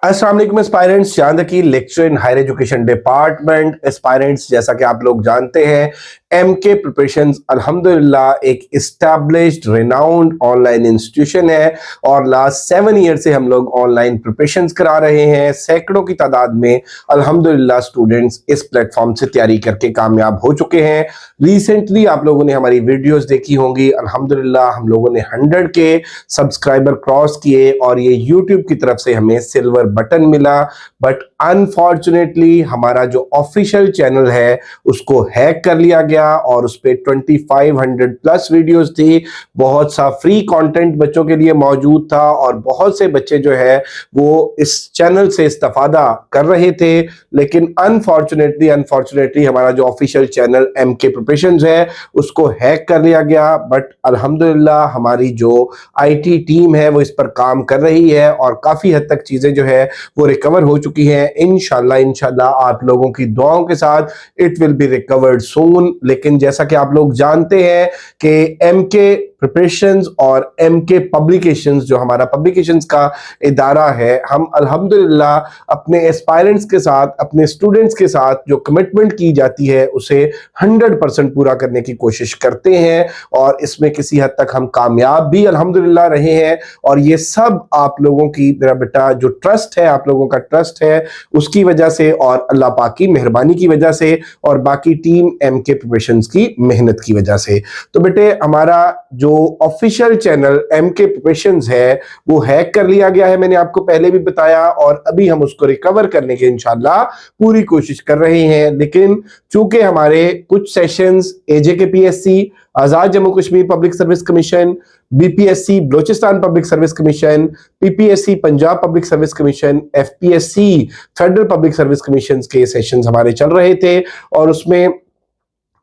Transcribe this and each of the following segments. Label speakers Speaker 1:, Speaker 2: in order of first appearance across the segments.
Speaker 1: अस्सलाम वालेकुम एस्पायरेंट्स, चांद की lecture in higher education department. Aspirants, जैसा कि आप लोग जानते हैं, एमके प्रिपरेशंस अल्हम्दुलिल्लाह एक एस्टैब्लिश्ड रिनाउंड ऑनलाइन इंस्टीट्यूशन है और लास्ट 7 ईयर से हम लोग ऑनलाइन प्रिपरेशंस करा रहे हैं। सैकड़ों की तादाद में अल्हम्दुलिल्लाह स्टूडेंट्स इस प्लेटफॉर्म से तैयारी करके कामयाब हो चुके हैं। रिसेंटली आप लोगों ने हमारी वीडियोस देखी होंगी। अल्हम्दुलिल्लाह हम लोगों ने 100 के सब्सक्राइबर क्रॉस किए और ये यूट्यूब की तरफ से हमें सिल्वर बटन मिला। बट अनफॉर्चुनेटली हमारा जो ऑफिशियल चैनल है उसको हैक कर लिया गया और उस पे 2500 प्लस वीडियोस थी। बहुत सा फ्री कंटेंट बच्चों के लिए मौजूद था और बहुत से बच्चे जो है वो इस चैनल से इस्तेफादा कर रहे थे। लेकिन अनफॉर्चुनेटली हमारा जो ऑफिशियल चैनल एमके प्रिपरेशंस है उसको हैक कर लिया गया। बट अल्हम्दुलिल्लाह हमारी जो आईटी टीम है वो इस पर काम कर रही है और काफी हद तक चीजें जो है वो रिकवर हो चुकी हैं। इंशाल्लाह आप लोगों की दुआओं के साथ इट विल बी रिकवर्ड सून। लेकिन जैसा कि आप लोग जानते हैं कि एमके प्रिपरेशंस और एमके पब्लिकेशंस जो हमारा पब्लिकेशंस का इदारा है, हम अल्हम्दुलिल्लाह अपने एस्पायरेंट्स के साथ, अपने स्टूडेंट्स के साथ जो कमिटमेंट की जाती है उसे 100% पूरा करने की कोशिश करते हैं और इसमें किसी हद तक हम कामयाब भी अल्हम्दुलिल्लाह रहे हैं। और ये सब आप लोगों की, मेरा बेटा, जो ट्रस्ट है, आप लोगों का ट्रस्ट है उसकी वजह से और अल्लाह पाक की मेहरबानी की वजह से और बाकी टीम एमके प्रिपरेशंस की मेहनत की वजह से। तो बेटे, हमारा जो ऑफिशियल चैनल एमके प्रिपरेशंस है वो हैक कर लिया गया है, मैंने आपको पहले भी बताया, और अभी हम उसको रिकवर करने की इंशाल्लाह पूरी कोशिश कर रहे हैं। लेकिन चूंकि हमारे कुछ sessions AJKPSC, Azad Jammu Kashmir public service commission, BPSC Balochistan public service commission, PPSC Punjab public service commission, FPSC federal public service commission के सेशंस हमारे चल रहे थे और उसमें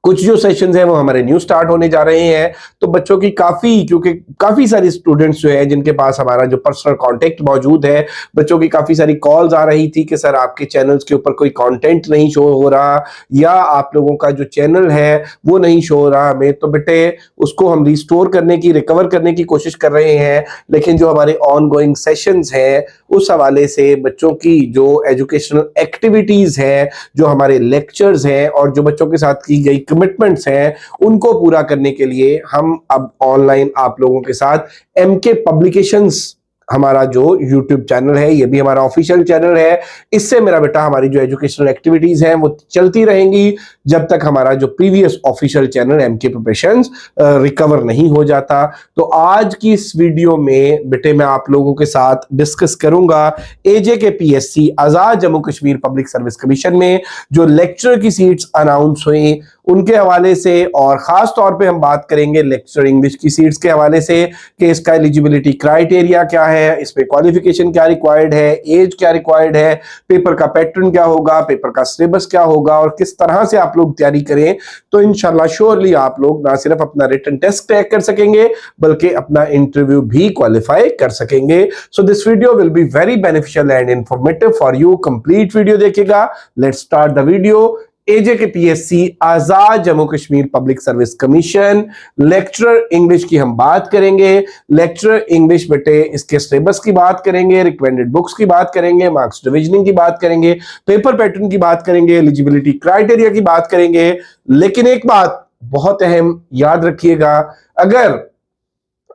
Speaker 1: कुछ जो सेशंस हैं वो हमारे न्यू स्टार्ट होने जा रहे हैं। तो बच्चों की क्योंकि काफी सारी स्टूडेंट्स जो है जिनके पास हमारा जो पर्सनल कांटेक्ट मौजूद है, बच्चों की काफी सारी कॉल्स आ रही थी कि सर आपके चैनल्स के ऊपर कोई कंटेंट नहीं शो हो रहा या आप लोगों का जो चैनल है वो नहीं शो हो रहा हमें। तो बेटे, उसको हम रिस्टोर करने की, रिकवर करने की कोशिश कर रहे हैं। लेकिन जो हमारे ऑन गोइंग सेशंस हैं उस हवाले से बच्चों की जो एजुकेशनल एक्टिविटीज हैं, जो हमारे लेक्चर्स हैं और जो बच्चों के साथ की गई कमिटमेंट्स हैं, उनको पूरा करने के लिए हम अब ऑनलाइन आप लोगों के साथ एमके पब्लिकेशंस, हमारा जो YouTube चैनल है, ये भी हमारा ऑफिशियल चैनल है, इससे मेरा बेटा हमारी जो एजुकेशनल एक्टिविटीज हैं वो चलती रहेंगी जब तक हमारा जो previous official channel MK preparations recover नहीं हो जाता। तो आज की इस वीडियो में बेटे मैं आप लोगों के साथ डिस्कस करूंगा AJKPSC, Azad Jammu Kashmir public service commission में जो लेक्चर की सीट्स अनाउंस हुई उनके हवाले से, और खास तौर पे हम बात करेंगे लेक्चर इंग्लिश की सीट्स के हवाले से कि इसका एलिजिबिलिटी क्राइटेरिया क्या है, इसमें क्वालिफिकेशन क्या रिक्वायर्ड है, एज क्या रिक्वायर्ड है, पेपर का पैटर्न क्या होगा, पेपर का सिलेबस क्या होगा और किस तरह से आप लोग तैयारी करें। तो इंशाल्लाह श्योरली आप लोग ना सिर्फ अपना रिटन टेस्ट क्रैक कर सकेंगे बल्कि अपना इंटरव्यू भी क्वालिफाई कर सकेंगे। So this video will be very beneficial and informative for you. Complete video देखिएगा। Let's start the video. AJKPSC, Azad Jammu Kashmir public service commission, lecturer English की हम बात करेंगे। लेक्चरर इंग्लिश बेटे, इसके सिलेबस की बात करेंगे, रिकमेंडेड बुक्स की बात करेंगे, मार्क्स डिविजनिंग की बात करेंगे, पेपर पैटर्न की बात करेंगे, एलिजिबिलिटी क्राइटेरिया की बात करेंगे। लेकिन एक बात बहुत अहम याद रखिएगा, अगर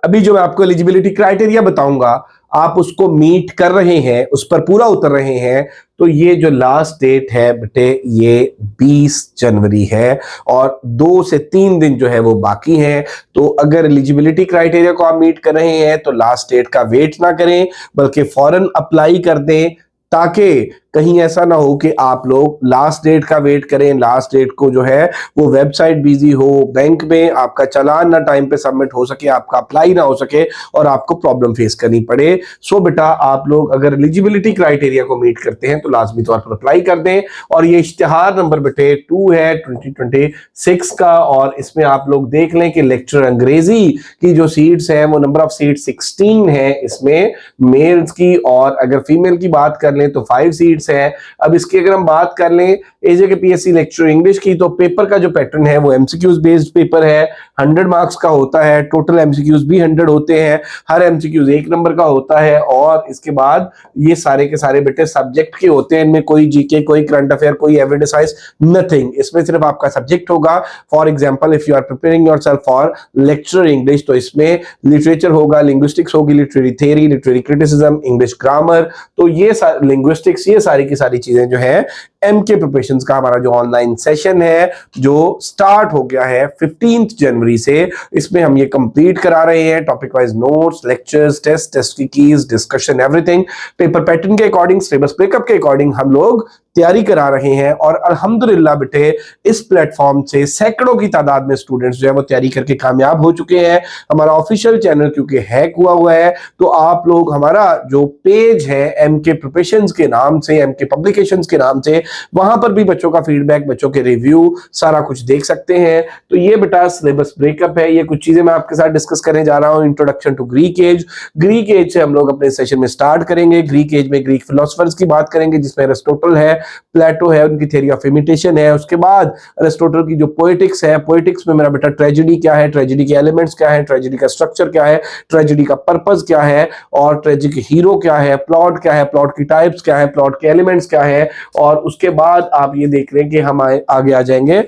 Speaker 1: अभी जो मैं आपको एलिजिबिलिटी क्राइटेरिया बताऊंगा आप उसको मीट कर रहे हैं, उस पर पूरा उतर रहे हैं, तो ये जो लास्ट डेट है बेटे ये 20 जनवरी है और 2 से 3 दिन जो है वो बाकी हैं। तो अगर एलिजिबिलिटी क्राइटेरिया को आप मीट कर रहे हैं तो लास्ट डेट का वेट ना करें बल्कि फौरन अप्लाई कर दें, ताकि कहीं ऐसा ना हो कि आप लोग लास्ट डेट का वेट करें, लास्ट डेट को जो है वो वेबसाइट बिजी हो, बैंक में आपका चालान ना टाइम पे सबमिट हो सके, आपका अप्लाई ना हो सके और आपको प्रॉब्लम फेस करनी पड़े। सो बेटा, आप लोग अगर एलिजिबिलिटी क्राइटेरिया को मीट करते हैं तो लाजमी तौर पर अप्लाई कर दें। और ये इश्तिहार नंबर बेटे 2 है 2026 का और इसमें आप लोग देख लें कि लेक्चर अंग्रेजी की जो सीट्स हैं वो नंबर ऑफ सीट 16 है इसमें मेल्स की, और अगर फीमेल की बात कर लें तो 5 सीट्स पॉइंट्स हैं। अब इसकी अगर हम बात कर लें एजे के पीएससी लेक्चर इंग्लिश की, तो पेपर का जो पैटर्न है वो एमसीक्यूज बेस्ड पेपर है, 100 मार्क्स का होता है, टोटल एमसीक्यूज भी 100 होते हैं, हर एमसीक्यूज 1 नंबर का होता है, और इसके बाद ये सारे के सारे बेटे सब्जेक्ट के होते हैं। इनमें कोई जीके, कोई करंट अफेयर, कोई एवरीडे साइंस, नथिंग। इसमें सिर्फ आपका सब्जेक्ट होगा। For example if you are preparing yourself for lecture English, तो इसमें लिटरेचर होगा, लिंग्विस्टिक्स होगी, literary theory, literary criticism, English grammar, तो ये लिंग्विस्टिक्स, ये सारी की सारी चीजें जो है एमके प्रिपरेशंस का हमारा जो ऑनलाइन सेशन है जो स्टार्ट हो गया है 15 जनवरी से, इसमें हम ये कंप्लीट करा रहे हैं। Topic wise notes, lectures, test की keys, discussion, everything paper pattern के अकॉर्डिंग, सिलेबस ब्रेकअप के अकॉर्डिंग हम लोग तैयारी करा रहे हैं। और अल्हम्दुलिल्लाह बेटे इस प्लेटफॉर्म से सैकड़ों की तादाद में स्टूडेंट्स जो है वो तैयारी करके कामयाब हो चुके हैं। हमारा ऑफिशियल चैनल क्योंकि हैक हुआ है, तो आप लोग हमारा जो पेज है एमके प्रिपरेशंस के नाम से, एमके पब्लिकेशंस के नाम से, वहां पर भी बच्चों का फीडबैक, बच्चों के रिव्यू, सारा कुछ देख सकते हैं। तो ये बेटा सिलेबस ब्रेकअप है। ये कुछ चीजें मैं आपके साथ डिस्कस करने जा रहा हूं। Introduction to Greek age, Greek age से हम लोग अपने सेशन में स्टार्ट करेंगे। ग्रीक एज में ग्रीक फिलोसफर्स की बात करेंगे, जिसमें एरिस्टोटल है, प्लेटो है, उनकी थ्योरी ऑफ इमिटेशन है। उसके बाद एरिस्टोटल की जो पोएटिक्स है, पोएटिक्स में मेरा बेटा ट्रेजेडी क्या है, ट्रेजेडी के एलिमेंट्स क्या है, ट्रेजेडी का स्ट्रक्चर क्या है, ट्रेजेडी का पर्पस क्या है, और ट्रेजेडी के हीरो क्या है, प्लॉट क्या है, प्लॉट की टाइप्स क्या है, प्लॉट के एलिमेंट्स क्या है। और उसके बाद आप ये देख रहे हैं कि हम आगे आ जाएंगे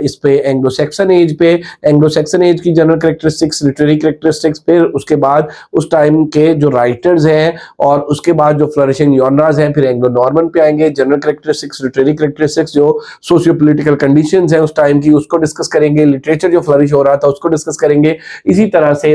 Speaker 1: इस पे एंग्लो सैक्सन एज पे, एंग्लो सैक्सन एज की जनरल कैरेक्टरिस्टिक्स, लिटरेरी कैरेक्टरिस्टिक्स, फिर उसके बाद उस टाइम के जो राइटर्स हैं, और उसके बाद जो फ्लरिशिंग जॉनरास हैं, फिर एंग्लो नॉर्मन पे आएंगे, जनरल कैरेक्टरिस्टिक्स, लिटरेरी कैरेक्टरिस्टिक्स, जो सोशियो पॉलिटिकल कंडीशंस हैं उस टाइम की, उसको डिस्कस करेंगे। लिटरेचर जो फ्लरिश हो रहा था उसको डिस्कस करेंगे। इसी तरह से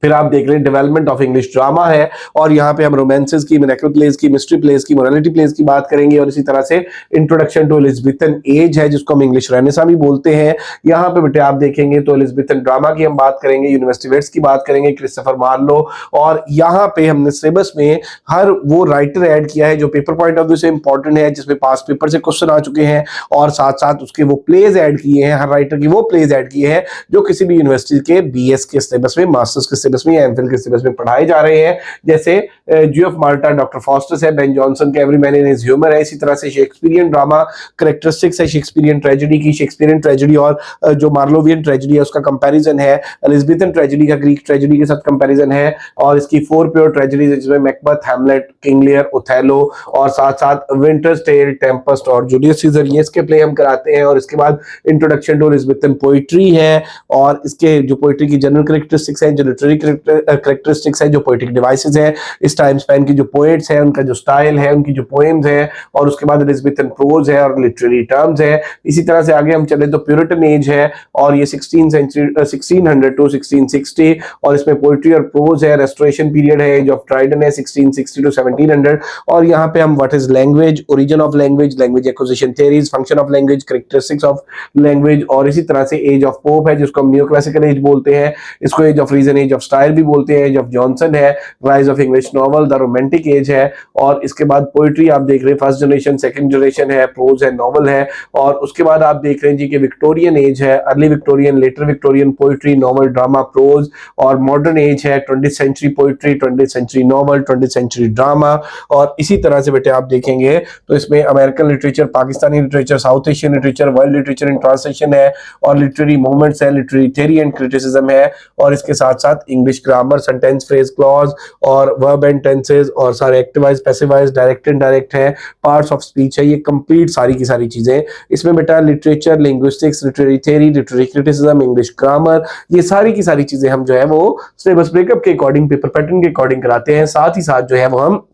Speaker 1: फिर आप देख रहे हैं डेवलपमेंट ऑफ इंग्लिश ड्रामा है, और यहाँ पे हम रोमांसेस की, मिरेकल प्लेस की, मिस्ट्री प्लेस की, मोरालिटी प्लेस की बात करेंगे। और इसी तरह से इंट्रोडक्शन टू एलिजाबेथन एज है, जिसको हम इंग्लिश रेनेसां भी बोलते हैं। यहाँ पे बेटे आप देखेंगे तो एलिजाबेथन ड्रामा की हम बात करेंगे, यूनिवर्सिटी वेट्स की बात करेंगे, क्रिस्टोफर मार्लो। और यहाँ पे हमने सिलेबस में हर वो राइटर ऐड किया है जो पेपर पॉइंट ऑफ व्यू से इंपॉर्टेंट है, जिसमें पास पेपर से क्वेश्चन आ चुके हैं, और साथ साथ उसके वो प्लेज ऐड किए हैं, हर राइटर की वो प्लेज ऐड किए हैं जो किसी भी यूनिवर्सिटी के बीएस के सिलेबस में, मास्टर्स के सिलेबस में, एमफिल के सिलेबस में पढ़ाए जा रहे हैं। जैसे जी ऑफ माल्टा डॉक्टर फॉस्टस है, बेन जॉनसन के every man in his humour है। इसी तरह से शेक्सपियरियन ड्रामा कैरेक्टरिस्टिक्स है शेक्सपियरियन ट्रेजेडी की, शेक्सपियरियन ट्रेजेडी और जो मार्लोवियन ट्रेजेडी है उसका कंपैरिजन है, एलिजाबेथन ट्रेजेडी का ग्रीक ट्रेजेडी के साथ कंपैरिजन है। और इसकी 4 प्योर ट्रेजेडीज जिसमें Macbeth, Hamlet, King Lear, Othello, और साथ साथ विंटर्स टेल, टेम्पेस्ट और जूलियस सीजर, ये इसके प्ले हम कराते हैं। और इसके बाद इंट्रोडक्शन टू एलिजाबेथन पोइट्री है, और इसके जो पोइट्री की जनरल कैरेक्टरिस्टिक्स है, जो लिटरेरी कैरेक्टरिस्टिक्स है, जो पोएटिक डिवाइसेस है, इस टाइम स्पैन की जो पोएट्स हैं उनका जो स्टाइल है, उनकी जो पोएम्स है, और उसके बाद एलिजाबेथन प्रोज है और लिटरेरी टर्म्स है। इसी तरह से आगे हम चले तो प्यूरिटन एज है, और ये 1600 टू 1660, और इसमें पोएट्री और प्रोज है। रेस्टोरेशन पीरियड है, एज ऑफ ट्राइडन है 1660 टू 1700। और यहाँ पे हम what is language, origin of language, language acquisition theories, function of language, characteristics of language, और इसी तरह से एज ऑफ पोप है जिसको हम न्यू क्लासिकल एज बोलते हैं, इसको age of reason, age of style भी बोलते हैं, एज ऑफ जॉनसन है, rise of English novel, the romantic age है। और इसके बाद पोइट्री आप देख रहे हैं फर्स्ट जनरेशन, सेकंड जनरेशन है, प्रोज है, नॉवल है। और उसके बाद आप देख रहे हैं जी कि विक्टोरियन एज है, early Victorian, later Victorian, poetry, novel, drama, prose. और मॉडर्न एज है 20th century poetry, 20th century novel, 20th century drama. और इसी तरह से बेटे आप देखेंगे तो इसमें American literature, Pakistani literature, South Asian literature, world literature in translation है, और लिटरेरी मूवमेंट्स है, लिटरेरी थ्योरी एंड क्रिटिसिज्म है। और इसके साथ साथ English grammar, sentence, phrase, clause, और वर्ब एंड टेंसेस, और सारे एक्टिवाइज, पैसिवाइज, डायरेक्ट इनडायरेक्ट है, पार्ट्स ऑफ स्पीच है। ये कंप्लीट सारी की सारी चीजें इसमें बेटा literature, linguistics, literary theory, literary criticism, English grammar, ये सारी की सारी चीजें हम जो है वो सिलेबस ब्रेकअप के अकॉर्डिंग, पेपर पैटर्न के अकॉर्डिंग कराते हैं। साथ ही साथ जो है वो हम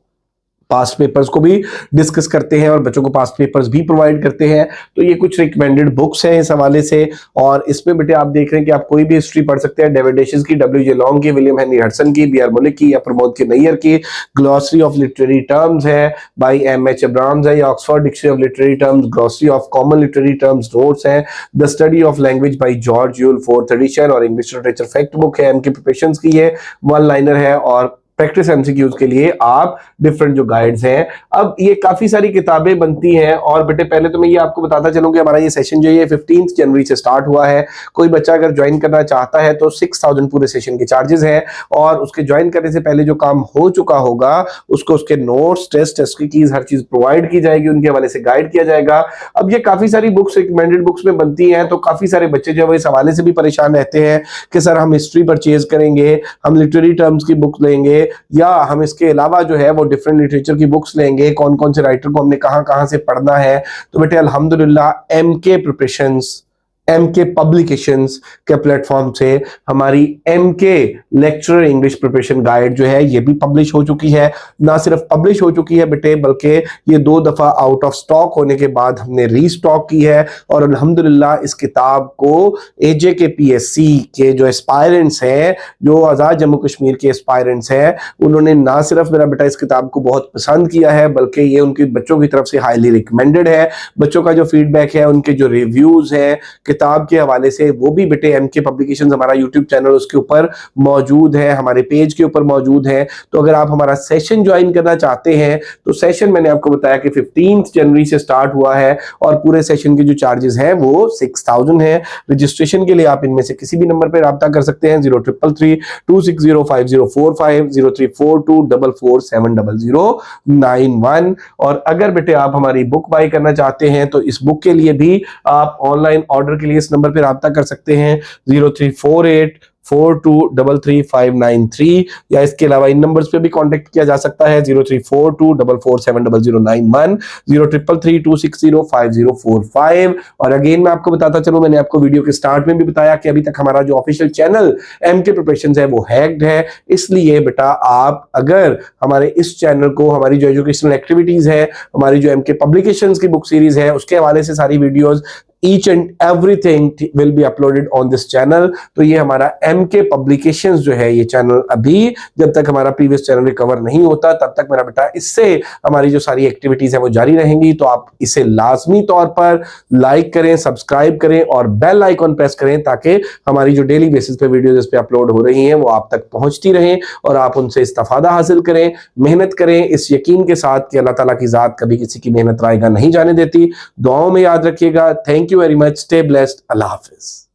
Speaker 1: पास्ट पेपर्स को भी डिस्कस करते हैं और बच्चों को पास्ट पेपर्स भी प्रोवाइड करते हैं। तो ये कुछ रिकमेंडेड बुक्स हैं इस हवाले से। और इसमें बेटे आप देख रहे हैं कि आप कोई भी हिस्ट्री पढ़ सकते हैं, डेविड डेशिस की, W.J. लॉन्ग की, विलियम हेनरी हडसन की, B.R. मुलिक की, या प्रमोद के नैयर की। ग्लॉसरी ऑफ लिटरेरी टर्म्स है बाई M.H. अब्राम्स है, या Oxford dictionary of literary terms, glossary of common literary terms notes है, the study of language by George Yule, 4th edition. और English literature fact book है, MK preparations की है, one liner है। और practice MCQs के लिए आप डिफरेंट जो गाइड्स हैं। अब ये काफी सारी किताबें बनती हैं और बेटे पहले तो मैं ये आपको बताता चलूं कि हमारा ये सेशन जो है 15 जनवरी से स्टार्ट हुआ है। कोई बच्चा अगर ज्वाइन करना चाहता है तो 6000 पूरे सेशन के चार्जेस हैं और उसके ज्वाइन करने से पहले जो काम हो चुका होगा उसको उसके नोट्स, टेस्ट की कीज, हर चीज प्रोवाइड की जाएगी, उनके हवाले से गाइड किया जाएगा। अब ये काफी सारी बुक्स रिकमेंडेड बुक्स में बनती हैं तो काफी सारे बच्चे जो है इस हवाले से भी परेशान रहते हैं कि सर हम हिस्ट्री परचेज करेंगे, हम लिटरेरी टर्म्स की बुक लेंगे या हम इसके अलावा जो है वो डिफरेंट लिटरेचर की बुक्स लेंगे, कौन कौन से राइटर को हमने कहां कहां से पढ़ना है। तो बेटे अल्हम्दुलिल्लाह एमके प्रिपरेशंस, एमके पब्लिकेशंस के प्लेटफॉर्म से हमारी MK lecturer English preparation guide जो है ये भी पब्लिश हो चुकी है। ना सिर्फ पब्लिश हो चुकी है बेटे बल्कि ये 2 दफा आउट ऑफ स्टॉक होने के बाद हमने रीस्टॉक की है और अल्हम्दुलिल्लाह इस किताब को एजेके पीएससी के जो एस्पायरेंट्स हैं, जो आजाद जम्मू कश्मीर के एस्पायरेंट्स हैं, उन्होंने ना सिर्फ मेरा बेटा इस किताब को बहुत पसंद किया है बल्कि ये उनके बच्चों की तरफ से हाईली रिकमेंडेड है। बच्चों का जो फीडबैक है, उनके जो रिव्यूज हैं किताब के हवाले से, वो भी बेटे एमके पब्लिकेशंस हमारा यूट्यूब चैनल उसके ऊपर मौजूद है, हमारे पेज के ऊपर मौजूद है। तो अगर आप हमारा सेशन ज्वाइन करना चाहते हैं तो सेशन मैंने आपको बताया कि 15 जनवरी से स्टार्ट हुआ है और पूरे सेशन के जो चार्जेस हैं वो 6000 है। रजिस्ट्रेशन के लिए आप इनमें से किसी भी नंबर पर राब्ता कर सकते हैं 0333260545 0342447091। और अगर बेटे आप हमारी बुक बाय करना चाहते हैं तो इस बुक के लिए भी आप ऑनलाइन ऑर्डर के लिए इस नंबर पे राब्ता कर सकते हैं 034842333593 या इसके अलावा इन नंबर्स पे भी कांटेक्ट किया जा सकता है 0342447091 0333260545। और अगेन मैं आपको बताता चलूं, मैंने आपको वीडियो के स्टार्ट में भी बताया कि अभी तक हमारा जो ऑफिशियल चैनल एमके प्रिपरेशंस है वो हैक्ड है। इसलिए बेटा आप अगर हमारे इस चैनल को, हमारी जो एजुकेशनल एक्टिविटीज है, हमारी जो एमके पब्लिकेशंस की बुक सीरीज है उसके हवाले से सारी videos each and everything will be uploaded on this channel। तो ये हमारा MK Publications जो है ये चैनल अभी जब तक हमारा प्रीवियस चैनल रिकवर नहीं होता तब तक मेरा बेटा इससे हमारी जो सारी एक्टिविटीज है वो जारी रहेंगी। तो आप इसे लाजमी तौर पर लाइक करें, सब्सक्राइब करें और बेल आइकॉन प्रेस करें ताकि हमारी जो डेली बेसिस पे वीडियोस इस पे अपलोड हो रही हैं वो आप तक पहुंचती रहें और आप उनसे इस्तिफादा हासिल करें, मेहनत करें इस यकीन के साथ कि अल्लाह ताला की जात कभी किसी की मेहनत रायगा नहीं जाने देती। दुआओं में याद रखिएगा। Thank you very much, stay blessed, Allah Hafiz.